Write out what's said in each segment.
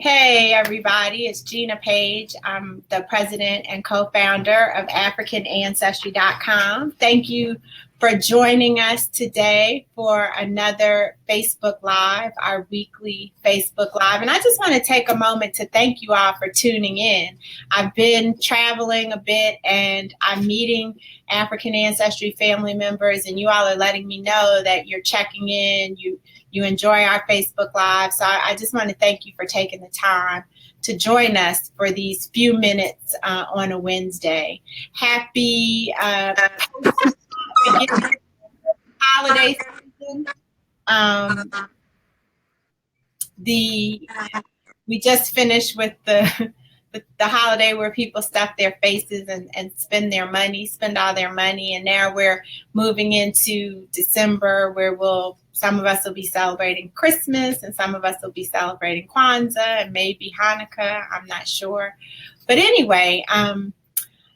Hey, everybody, it's Gina Page. I'm the president and co-founder of AfricanAncestry.com. Thank you for joining us today for another Facebook Live, our weekly Facebook Live. And I just want to take a moment to thank you all for tuning in. I've been traveling a bit and I'm meeting African Ancestry family members, and you all are letting me know that you're checking in, you enjoy our Facebook Live. So I just want to thank you for taking the time to join us for these few minutes on a Wednesday. Happy holiday season. We just finished with the holiday where people stuff their faces and spend all their money. And now we're moving into December where some of us will be celebrating Christmas and some of us will be celebrating Kwanzaa and maybe Hanukkah. I'm not sure. But anyway,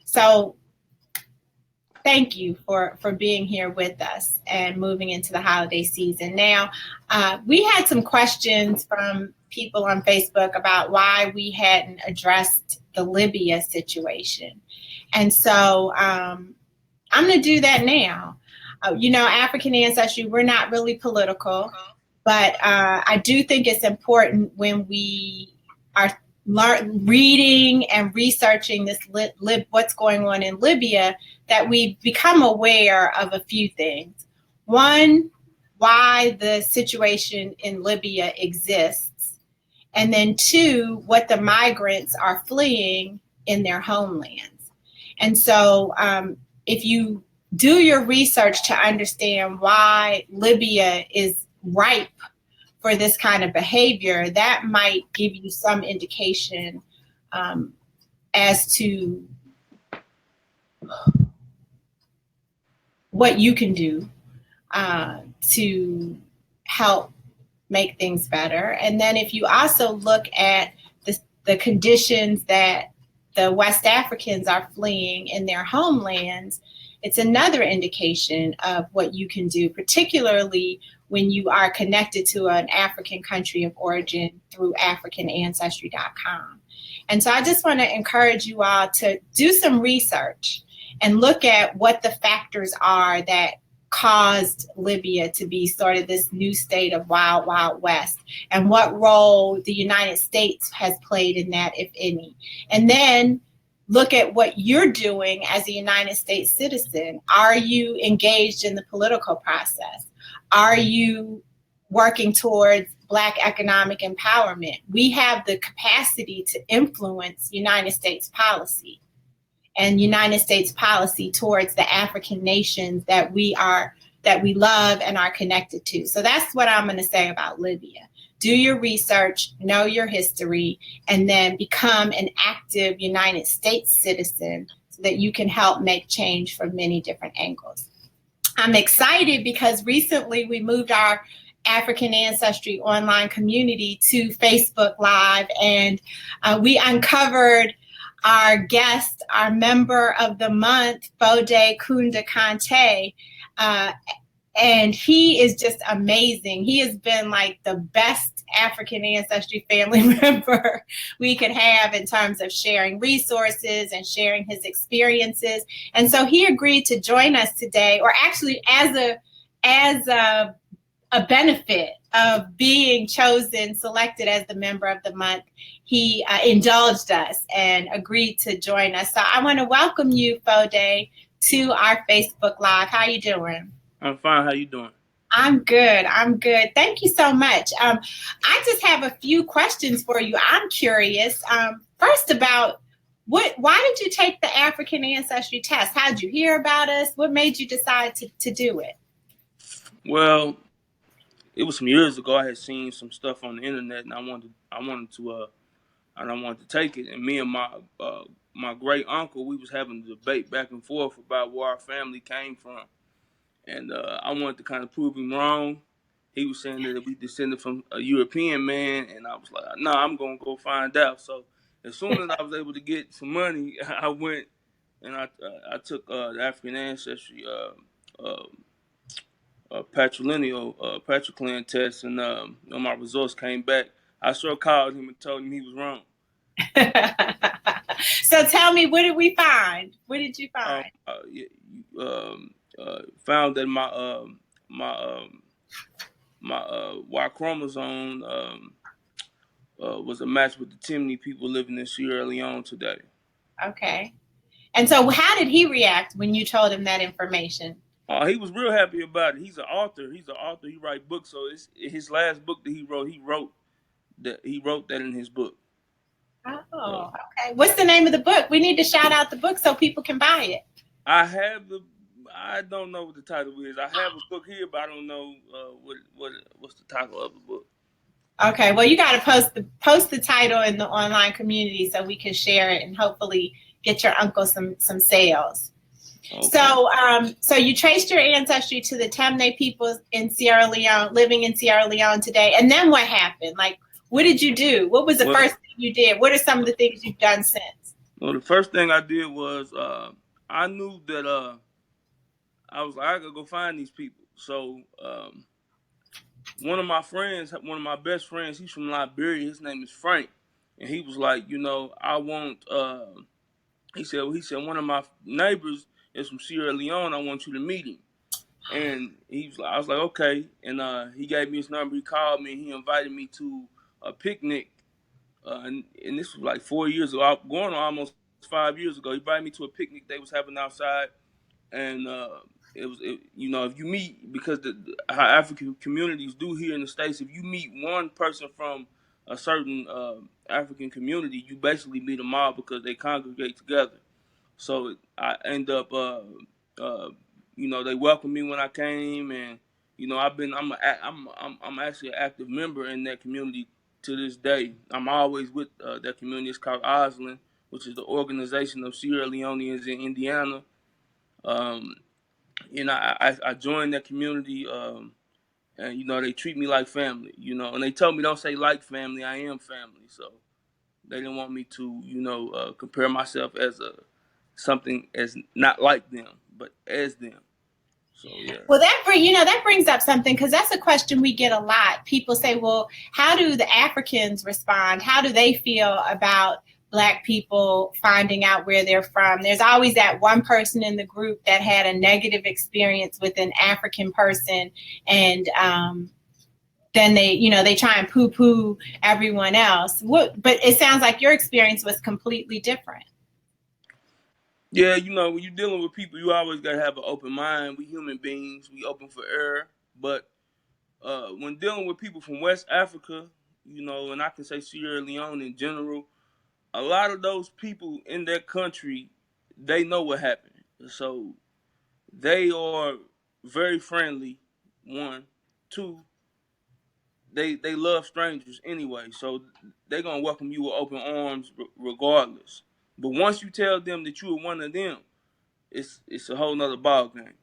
so thank you for being here with us and moving into the holiday season. Now, we had some questions from people on Facebook about why we hadn't addressed the Libya situation. And so I'm going to do that now. African Ancestry, we're not really political, but I do think it's important when we are reading and researching this what's going on in Libya that we become aware of a few things. One, why the situation in Libya exists, and then two, what the migrants are fleeing in their homelands. And so if you do your research to understand why Libya is ripe for this kind of behavior, that might give you some indication as to what you can do to help make things better. And then if you also look at the conditions that the West Africans are fleeing in their homelands, it's another indication of what you can do, particularly when you are connected to an African country of origin through AfricanAncestry.com. And so I just want to encourage you all to do some research and look at what the factors are that caused Libya to be sort of this new state of wild, wild west, and what role the United States has played in that, if any. And then look at what you're doing as a United States citizen. Are you engaged in the political process? Are you working towards Black economic empowerment? We have the capacity to influence United States policy and United States policy towards the African nations that we love and are connected to. So that's what I'm going to say about Libya. Do your research, know your history, and then become an active United States citizen so that you can help make change from many different angles. I'm excited because recently we moved our African Ancestry online community to Facebook Live, and we uncovered our guest, our member of the month, Foday Kunda Conteh, and he is just amazing. He has been like the best African Ancestry family member we could have in terms of sharing resources and sharing his experiences. And so he agreed to join us today, or actually as a benefit of being selected as the member of the month. He indulged us and agreed to join us. So I want to welcome you, Foday, to our Facebook Live. How you doing? I'm fine. How you doing? I'm good. Thank you so much. I just have a few questions for you. I'm curious, first about why did you take the African Ancestry test? How did you hear about us? What made you decide to do it? Well, it was some years ago. I had seen some stuff on the internet, and I wanted to take it. And me and my great uncle, we was having a debate back and forth about where our family came from, and I wanted to kind of prove him wrong. He was saying that we descended from a European man, and I was like, "No, I'm gonna go find out." So as soon as I was able to get some money, I went and I took the African Ancestry patrilineal patriclan test, and my results came back. I sure called him and told him he was wrong. So tell me, what did we find? What did you Um, find? uh, Found that my Y chromosome was a match with the Timni people living in Sierra Leone today. Okay. And so how did he react when you told him that information? He was real happy about it. He's an author. He's an author. He writes books. So it's his last book that he wrote. He wrote that in his book. Oh, okay. What's the name of the book? We need to shout out the book so people can buy it. I don't know what the title is. I have a book here, but I don't know what's the title of the book. Okay, well, you got to post the title in the online community so we can share it and hopefully get your uncle some sales. Okay. So you traced your ancestry to the Temne people in Sierra Leone, living in Sierra Leone today, and then what happened? Like, what did you do? What was the first thing you did? What are some of the things you've done since? Well, the first thing I did was I knew that I was like, I gotta go find these people. So one of my best friends, he's from Liberia. His name is Frank, and he was like, I want. He said one of my neighbors is from Sierra Leone. I want you to meet him. And I was like, okay. And he gave me his number. He called me and he invited me to a picnic. And this was like 4 years ago, going on almost 5 years ago. He invited me to a picnic they was having outside. And if you meet, because how African communities do here in the States, if you meet one person from a certain African community, you basically meet them all because they congregate together. So I end up, they welcomed me when I came, and I'm actually an active member in that community to this day. I'm always with that community. It's called Oslin, which is the Organization of Sierra Leoneans in Indiana. I joined that community, and they treat me like family. And they told me don't say like family. I am family. So they didn't want me to, compare myself as something as not like them, but as them. So yeah. Well, that brings up something, because that's a question we get a lot. People say, well, how do the Africans respond? How do they feel about Black people finding out where they're from? There's always that one person in the group that had a negative experience with an African person, and then they try and poo-poo everyone else. But it sounds like your experience was completely different. Yeah, when you're dealing with people, you always gotta have an open mind. We human beings, we open for error. But when dealing with people from West Africa, and I can say Sierra Leone in general, a lot of those people in that country, they know what happened. So they are very friendly, one. Two, they love strangers anyway, so they're gonna welcome you with open arms regardless. But once you tell them that you are one of them, it's a whole nother ball game.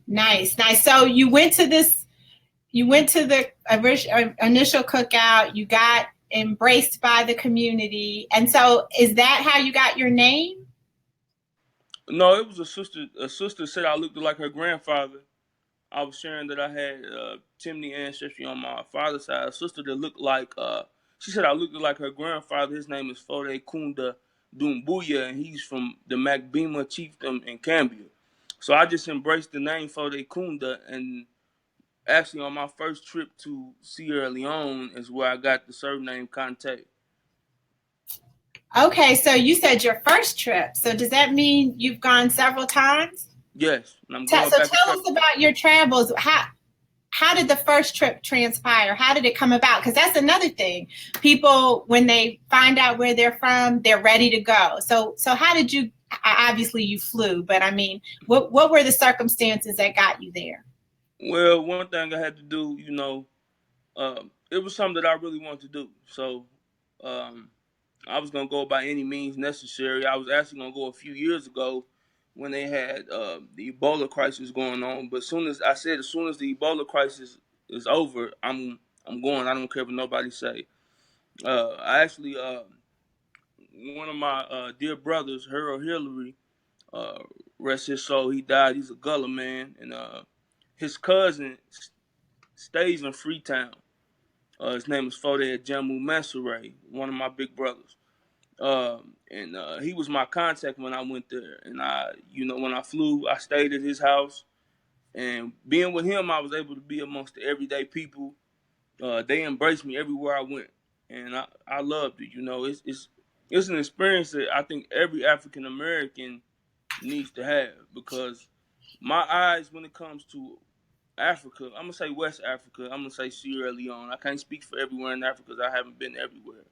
Nice. So you went to the initial cookout. You got embraced by the community, and so is that how you got your name? No, it was a sister. A sister said I looked like her grandfather. I was sharing that I had Timni ancestry on my father's side. A sister that looked like, she said I looked like her grandfather. His name is Foday Kunda Dumbuya, and he's from the Macbima chiefdom in Cambia. So I just embraced the name Foday Kunda, and actually on my first trip to Sierra Leone is where I got the surname Conteh. Okay, so you said your first trip. So does that mean you've gone several times? Yes, and I'm going so back. Tell us about your travels. How did the first trip transpire? How did it come about? Because that's another thing. People, when they find out where they're from, they're ready to go. So how did you? Obviously, you flew, but I mean, what were the circumstances that got you there? Well, one thing I had to do, it was something that I really wanted to do. So I was gonna go by any means necessary. I was actually gonna go a few years ago when they had the Ebola crisis going on. But as soon as the Ebola crisis is over, I'm going. I don't care what nobody say. I actually one of my dear brothers, Harold Hillary, uh, rest his soul, he died. He's a Gullah man, and his cousin stays in Freetown. His name is Foday Jamu Mansoure, one of my big brothers. And he was my contact when I went there. And when I flew, I stayed at his house. And being with him, I was able to be amongst the everyday people. They embraced me everywhere I went, and I loved it. It's an experience that I think every African American needs to have, because my eyes when it comes to Africa, I'm gonna say West Africa, I'm gonna say Sierra Leone. I can't speak for everywhere in Africa because I haven't been everywhere.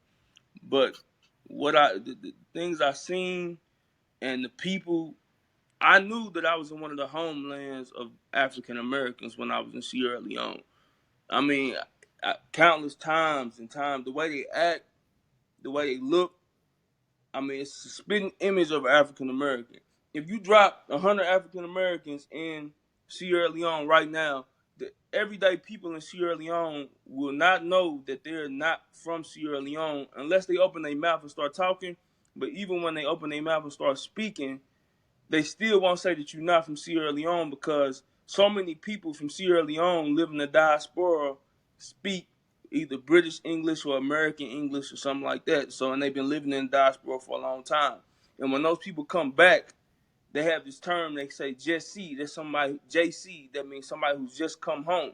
But the things I seen and the people, I knew that I was in one of the homelands of African Americans when I was in Sierra Leone. I mean, countless times and times, the way they act, the way they look, I mean, it's a spitting image of African American. If you drop 100 African Americans in Sierra Leone right now, the everyday people in Sierra Leone will not know that they're not from Sierra Leone unless they open their mouth and start talking. But even when they open their mouth and start speaking, they still won't say that you're not from Sierra Leone, because so many people from Sierra Leone live in the diaspora speak either British English or American English or something like that. So, and they've been living in the diaspora for a long time. And when those people come back, they have this term, they say just see. That's somebody, JC, that means somebody who's just come home.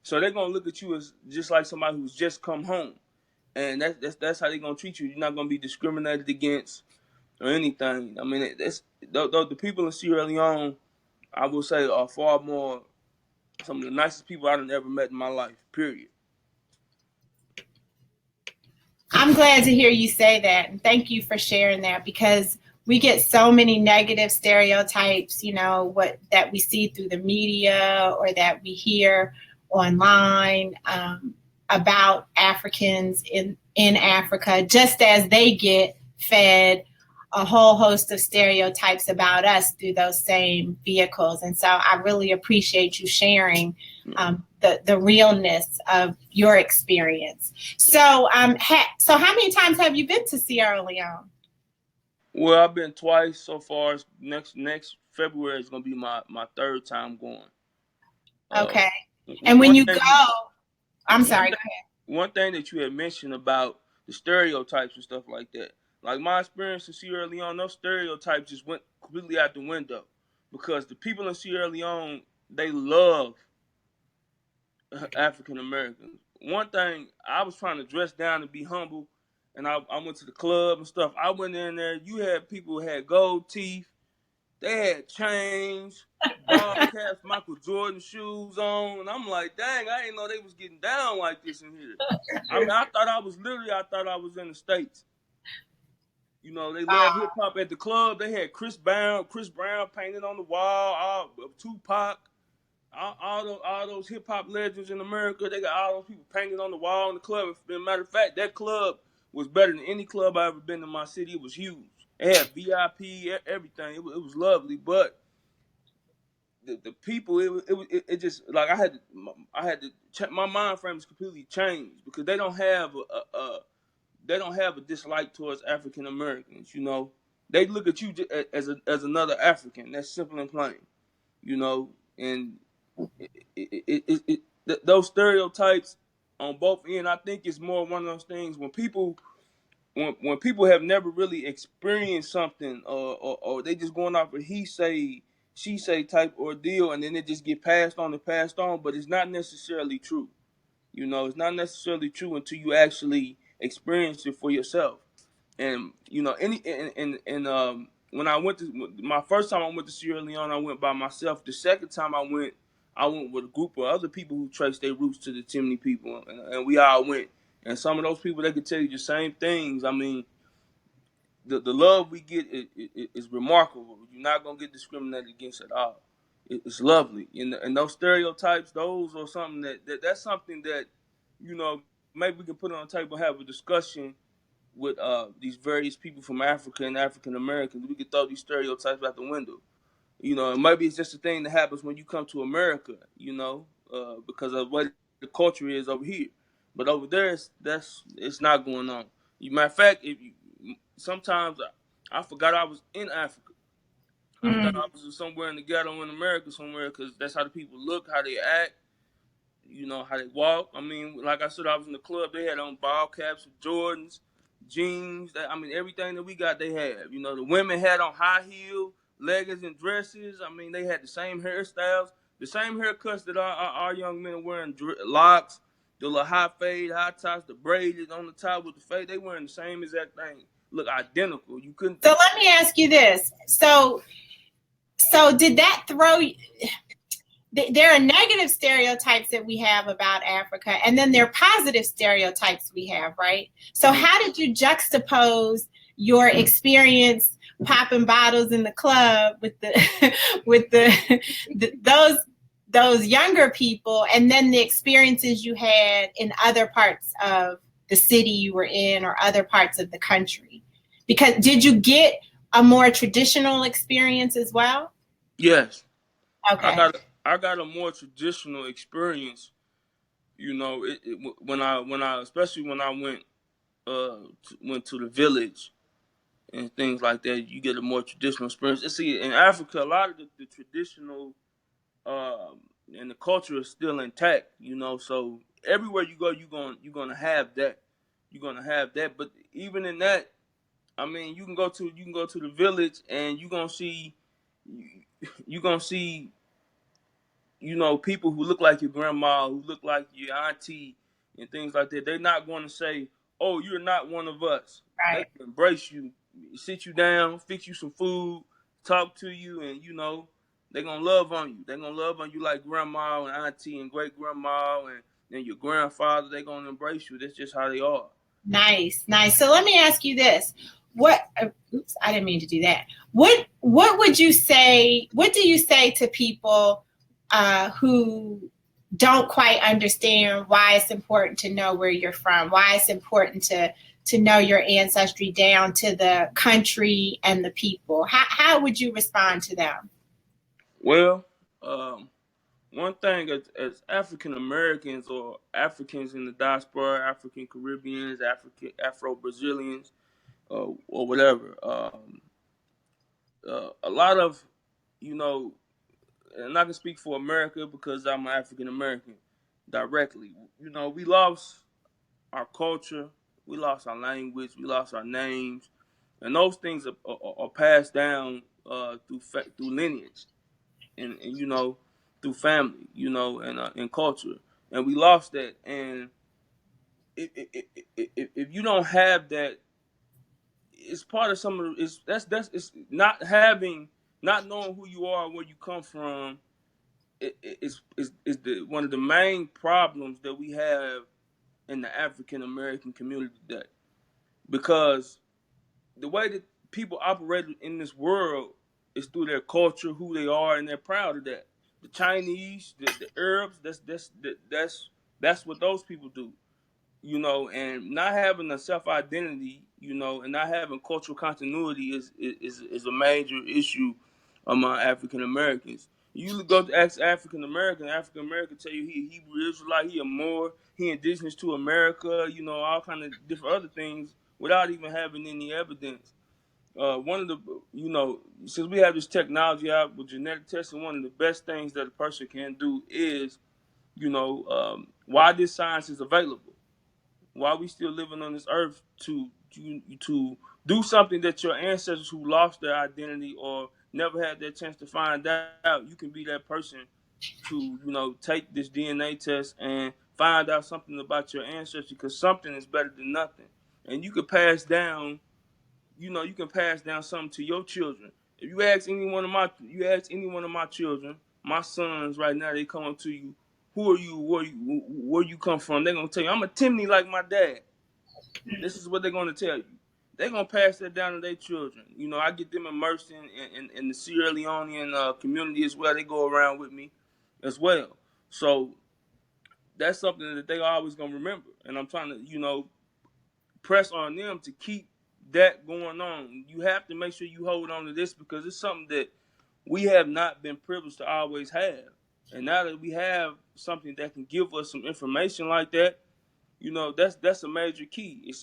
So they're going to look at you as just like somebody who's just come home. And that's how they're going to treat you. You're not going to be discriminated against or anything. I mean, the people in Sierra Leone, I will say, are far more some of the nicest people I've ever met in my life. Period. I'm glad to hear you say that. And thank you for sharing that, because we get so many negative stereotypes, what that we see through the media or that we hear online about Africans in Africa, just as they get fed a whole host of stereotypes about us through those same vehicles. And so I really appreciate you sharing the realness of your experience. So, so how many times have you been to Sierra Leone? Well, I've been twice so far. Next February is gonna be my third time going. Uh, Okay. And when one you go, thing you I'm one sorry, thing, go ahead. one thing that you had mentioned about the stereotypes and stuff like that. Like my experience in Sierra Leone, those stereotypes just went completely out the window, because the people in Sierra Leone, they love African Americans. One thing, I was trying to dress down and be humble, and I went to the club and stuff. I went in there. You had people who had gold teeth. They had chains, ball caps, Michael Jordan shoes on, and I'm like, dang, I didn't know they was getting down like this in here. I mean, I thought I was in the States. They love hip hop at the club. They had Chris Brown painted on the wall, Tupac. All those hip hop legends in America, they got all those people painted on the wall in the club. As a matter of fact, that club was better than any club I ever been in my city. It was huge. It had VIP, everything. It was lovely, but the people, it just like I had to check, my mind frame is completely changed, because they don't have a dislike towards African Americans. They look at you as another African. That's simple and plain. And those stereotypes on both ends, I think it's more one of those things when people have never really experienced something, or they just going off a he say she say type ordeal, and then it just get passed on and passed on, but it's not necessarily true. It's not necessarily true until you actually experience it for yourself. And when I went to my first time I went to Sierra Leone, I went by myself. The second time I went with a group of other people who traced their roots to the Chimney people, and we all went. And some of those people, they could tell you the same things. I mean, the love we get is remarkable. You're not gonna get discriminated against at all. It's lovely, and those stereotypes, those are something that's something that maybe we can put on the table and have a discussion with these various people from Africa and African Americans. We could throw these stereotypes out the window. And maybe it's just a thing that happens when you come to America. Because of what the culture is over here. But over there, it's not going on. Matter of fact, sometimes I forgot I was in Africa. I thought I was somewhere in the ghetto in America somewhere, because that's how the people look, how they act. You know how they walk. I mean, like I said, I was in the club. They had on ball caps, Jordans, jeans. I mean, everything that we got, they had. You know, the women had on high heel leggings and dresses. I mean, they had the same hairstyles, the same haircuts that our young men are wearing. Locks, the little high fade, high tops, the braided on the top with the fade. They wearing the same exact thing. Look identical. You couldn't. So let me ask you this. So did that throw? There are negative stereotypes that we have about Africa, and then there are positive stereotypes we have, right? So how did you juxtapose your experience popping bottles in the club with the with those younger people, and then the experiences you had in other parts of the city you were in or other parts of the country? Because did you get a more traditional experience as well? Yes. Okay. I got a more traditional experience. You know, when I especially when I went to the village and things like that, you get a more traditional experience. And see, in Africa, a lot of the traditional and the culture is still intact. You know, so everywhere you go, you're gonna have that. You're gonna have that. But even in that, I mean, you can go to the village and you're gonna see you know, people who look like your grandma, who look like your auntie, and things like that, they're not going to say, "Oh, you're not one of us." They Right. can embrace you, sit you down, fix you some food, talk to you, and you know, they're gonna love on you. They're gonna love on you like grandma and auntie and great grandma and your grandfather. They're gonna embrace you. That's just how they are. Nice, nice. So let me ask you this: what? Oops, I didn't mean to do that. What would you say? What do you say to people who don't quite understand why it's important to know where you're from? Why it's important to know your ancestry down to the country and the people? How would you respond to them? Well, one thing as African Americans or Africans in the diaspora, African Caribbeans, African Afro Brazilians, or whatever, a lot of you know, and I can speak for America because I'm African American directly. You know, we lost our culture, we lost our language, we lost our names, and those things are passed down through lineage and you know through family, you know, and culture, and we lost that. And if you don't have that, it's part of some of it's that's it's not having not knowing who you are and where you come from. Is the one of the main problems that we have in the African American community today, because the way that people operate in this world is through their culture, who they are, and they're proud of that. The Chinese, the Arabs, that's what those people do, you know. And not having a self identity, you know, and not having cultural continuity is a major issue among African Americans. You go to ask African American tell you he Hebrew Israelite, he a Moor, he indigenous to America, you know, all kind of different other things without even having any evidence. One of the, you know, since we have this technology out with genetic testing, one of the best things that a person can do is, you know, why this science is available, why we still living on this earth to do something that your ancestors who lost their identity or never had that chance to find out, you can be that person to, you know, take this DNA test and find out something about your ancestry, because something is better than nothing. And you could pass down, you know, you can pass down something to your children. If you ask any one of my children, my sons right now, they come up to you, who are you, where you come from? They're gonna tell you, I'm a Timney like my dad. This is what they're gonna tell you. They're gonna pass that down to their children. You know, I get them immersed in the Sierra Leonean community as well. They go around with me as well. So that's something that they always gonna remember. And I'm trying to, you know, press on them to keep that going on. You have to make sure you hold on to this, because it's something that we have not been privileged to always have. And now that we have something that can give us some information like that, you know, that's a major key.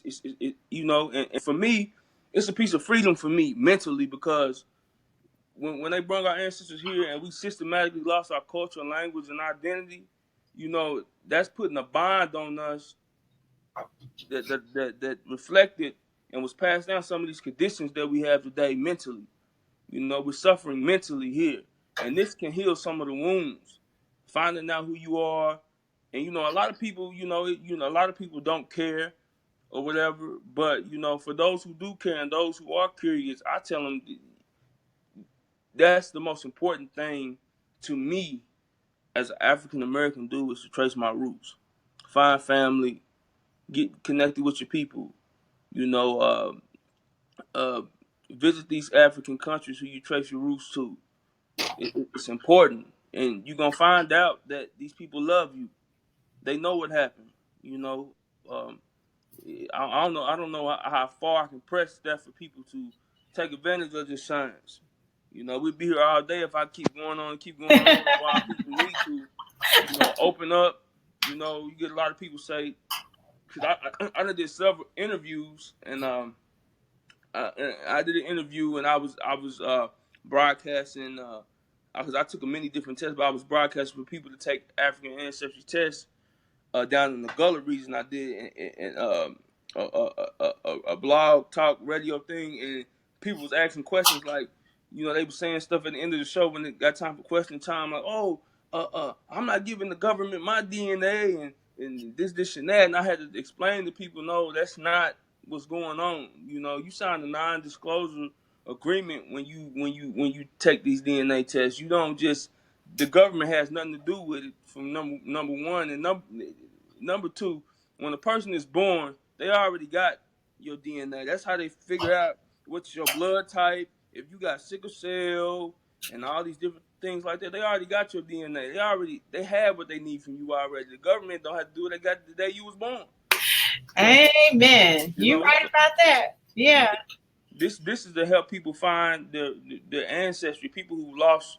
You know, and for me, it's a piece of freedom for me mentally, because when they brought our ancestors here and we systematically lost our culture, language, and identity, you know, that's putting a bond on us that reflected and was passed down some of these conditions that we have today mentally. You know, we're suffering mentally here, and this can heal some of the wounds. Finding out who you are, and you know, a lot of people, a lot of people don't care or whatever. But you know, for those who do care and those who are curious, I tell them that's the most important thing to me as an African American dude is to trace my roots, find family, get connected with your people. You know, uh, visit these African countries who you trace your roots to. It's important, and you're gonna find out that these people love you. They know what happened. You know, I don't know. I don't know how far I can press that for people to take advantage of this science. You know, we'd be here all day if I keep going on and keep going on, and while people need to, you know, open up. You know, you get a lot of people say, because I did several interviews, and I did an interview, and I was broadcasting because I took a many different tests, but I was broadcasting for people to take African ancestry tests down in the Gullah region. I did a blog talk radio thing, and people was asking questions like, you know, they were saying stuff at the end of the show when it got time for question time, like, oh, I'm not giving the government my DNA and this and that, and I had to explain to people, no, that's not what's going on. You know, you sign a non-disclosure agreement when you take these DNA tests. You don't just, the government has nothing to do with it. From number one, and number two, when a person is born, they already got your DNA. That's how they figure out what's your blood type, if you got sickle cell, and all these different things like that. They already got your DNA. They have what they need from you already. The government don't have to do what they got the day you was born. Amen. You right about that. Yeah. This is to help people find their ancestry, people who lost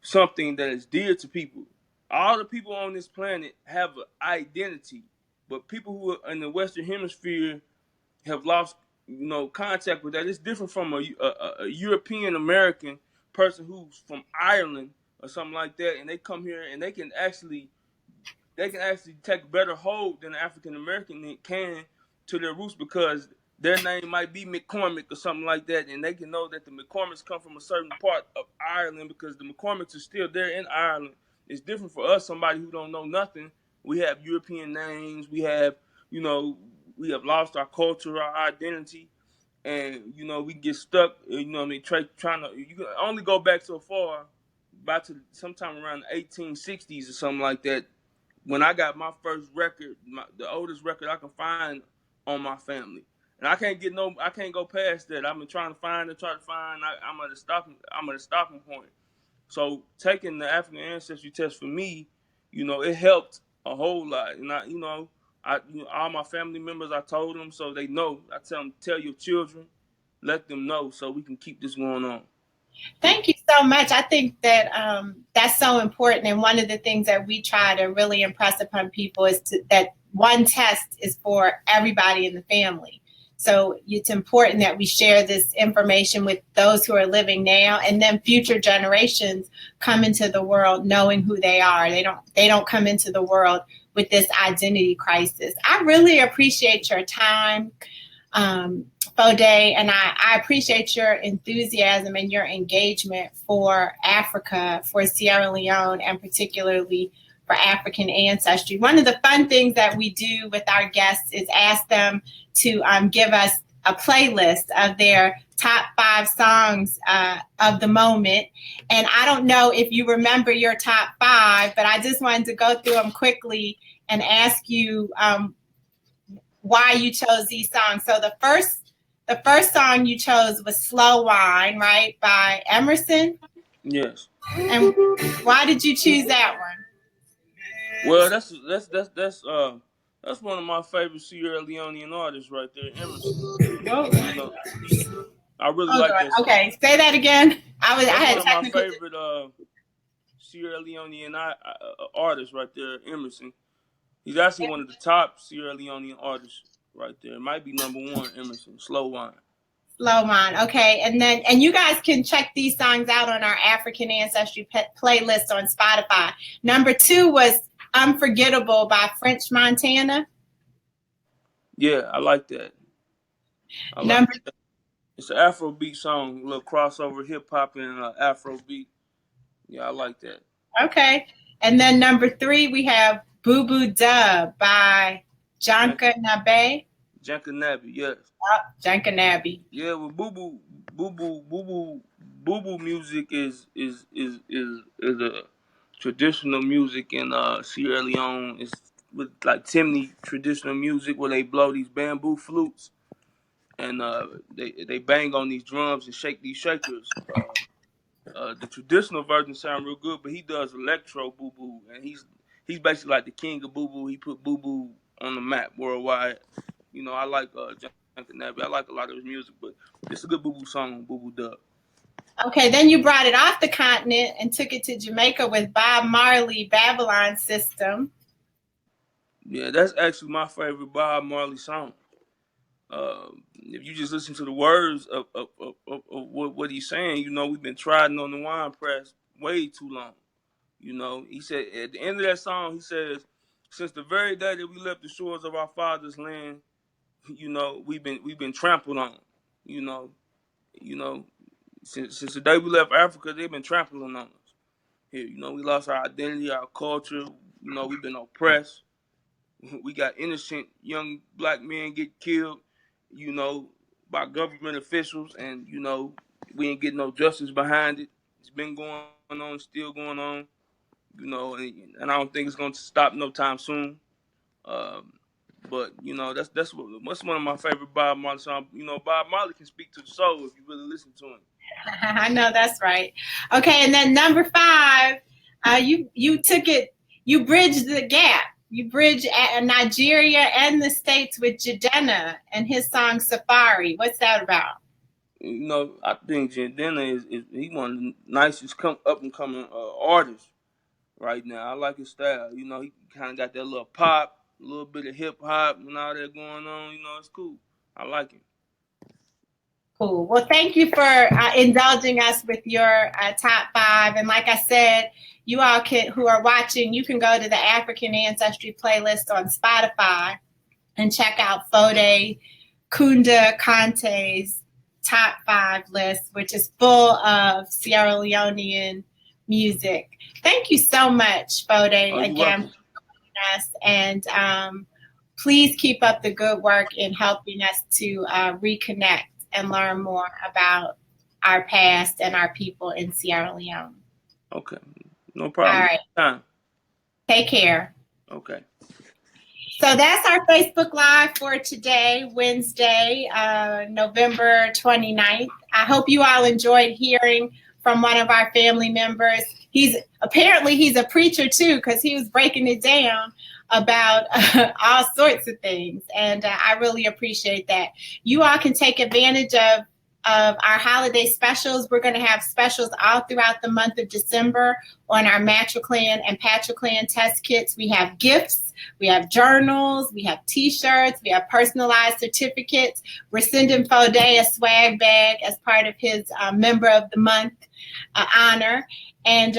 something that is dear to people. All the people on this planet have an identity, but people who are in the Western Hemisphere have lost, you know, contact with that. It's different from a European American person who's from Ireland or something like that, and they come here and they can actually take better hold than an African American can to their roots, because their name might be McCormick or something like that, and they can know that the McCormicks come from a certain part of Ireland because the McCormicks are still there in Ireland. It's different for us, somebody who don't know nothing. We have European names. We have, you know, we have lost our culture, our identity, and, you know, we get stuck, you know what I mean, trying to, you can only go back so far, back to sometime around the 1860s or something like that, when I got my first record, the oldest record I can find on my family. And I can't go past that. I've been trying to find. I'm at a stopping point. So taking the African ancestry test for me, you know, it helped a whole lot. And all my family members, I told them so they know. I tell them, tell your children, let them know so we can keep this going on. Thank you so much. I think that that's so important. And one of the things that we try to really impress upon people is that one test is for everybody in the family. So it's important that we share this information with those who are living now, and then future generations come into the world knowing who they are. They don't come into the world with this identity crisis. I really appreciate your time, Foday, and I appreciate your enthusiasm and your engagement for Africa, for Sierra Leone, and particularly for African ancestry. One of the fun things that we do with our guests is ask them to give us a playlist of their top 5 songs of the moment. And I don't know if you remember your top 5, but I just wanted to go through them quickly and ask you why you chose these songs. So the first song you chose was Slow Wine, right, by Emerson? Yes. And why did you choose that one? Well, that's one of my favorite Sierra Leonean artists right there, Emerson. You know, I really like that song. Okay, say that again. I had one of my favorite Sierra Leonean artists right there, Emerson. He's actually one of the top Sierra Leonean artists right there. It might be number 1, Emerson, Slow Wine. Slow Wine, okay. And you guys can check these songs out on our African Ancestry playlist on Spotify. Number 2 was Unforgettable by French Montana. Yeah, I like that. I like Number that. It's an Afrobeat song, a little crossover hip hop and Afrobeat. Yeah, I like that. Okay. And then number 3, we have Boo Boo Dub by Janka Nabe. Janka Nabi, yes. Janka Nabi. Yeah, well, boo boo music is a traditional music in Sierra Leone. It's with like Timney traditional music where they blow these bamboo flutes and they bang on these drums and shake these shakers. The traditional version sound real good, but he does electro boo boo, and he's basically like the king of boo boo. He put boo boo on the map worldwide. You know, I like Junkin Nabi. I like a lot of his music, but it's a good boo boo song, Boo Boo Dub. Okay, then you brought it off the continent and took it to Jamaica with Bob Marley, Babylon System. Yeah, that's actually my favorite Bob Marley song. If you just listen to the words of what he's saying, you know, we've been trotting on the wine press way too long. You know, he said at the end of that song, he says, "Since the very day that we left the shores of our father's land, you know, we've been trampled on. You know, you know, since the day we left Africa, they've been trampling on us. Here, you know, we lost our identity, our culture. You know, we've been oppressed. We got innocent young black men get killed, you know, by government officials, and you know, we ain't getting no justice behind it. It's been going on, still going on, you know, and I don't think it's going to stop no time soon. Um, but you know, that's one of my favorite Bob Marley songs. You know, Bob Marley can speak to the soul if you really listen to him. I know that's right. Okay, and then number 5, you took it, you bridged the gap. You bridge Nigeria and the States with Jadena and his song Safari. What's that about? You know, I think Jadena is he one of the nicest up and coming artists right now. I like his style. You know, he kind of got that little pop, a little bit of hip hop, and all that going on. You know, it's cool. I like him. Cool. Well, thank you for indulging us with your top 5. And like I said, you all who are watching, you can go to the African Ancestry playlist on Spotify and check out Foday, Kunda, Conteh's top 5 list, which is full of Sierra Leonean music. Thank you so much, Foday, again, for joining us. And please keep up the good work in helping us to reconnect and learn more about our past and our people in Sierra Leone. Okay. No problem. All right. Time. Take care. Okay. So that's our Facebook Live for today, Wednesday, November 29th. I hope you all enjoyed hearing from one of our family members. He's a preacher too, because he was breaking it down about all sorts of things. And I really appreciate that. You all can take advantage of our holiday specials. We're going to have specials all throughout the month of December on our MatraClan and PatraClan test kits. We have gifts, we have journals, we have t-shirts, we have personalized certificates. We're sending Foday a swag bag as part of his Member of the Month honor. And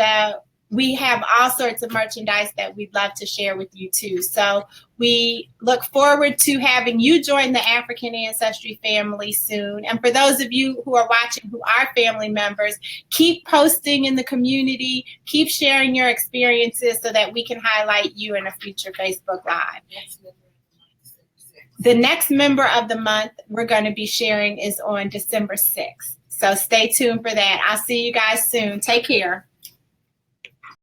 we have all sorts of merchandise that we'd love to share with you too. So we look forward to having you join the African Ancestry family soon. And for those of you who are watching who are family members, keep posting in the community, keep sharing your experiences so that we can highlight you in a future Facebook Live. The next Member of the Month we're going to be sharing is on December 6th. So stay tuned for that. I'll see you guys soon. Take care.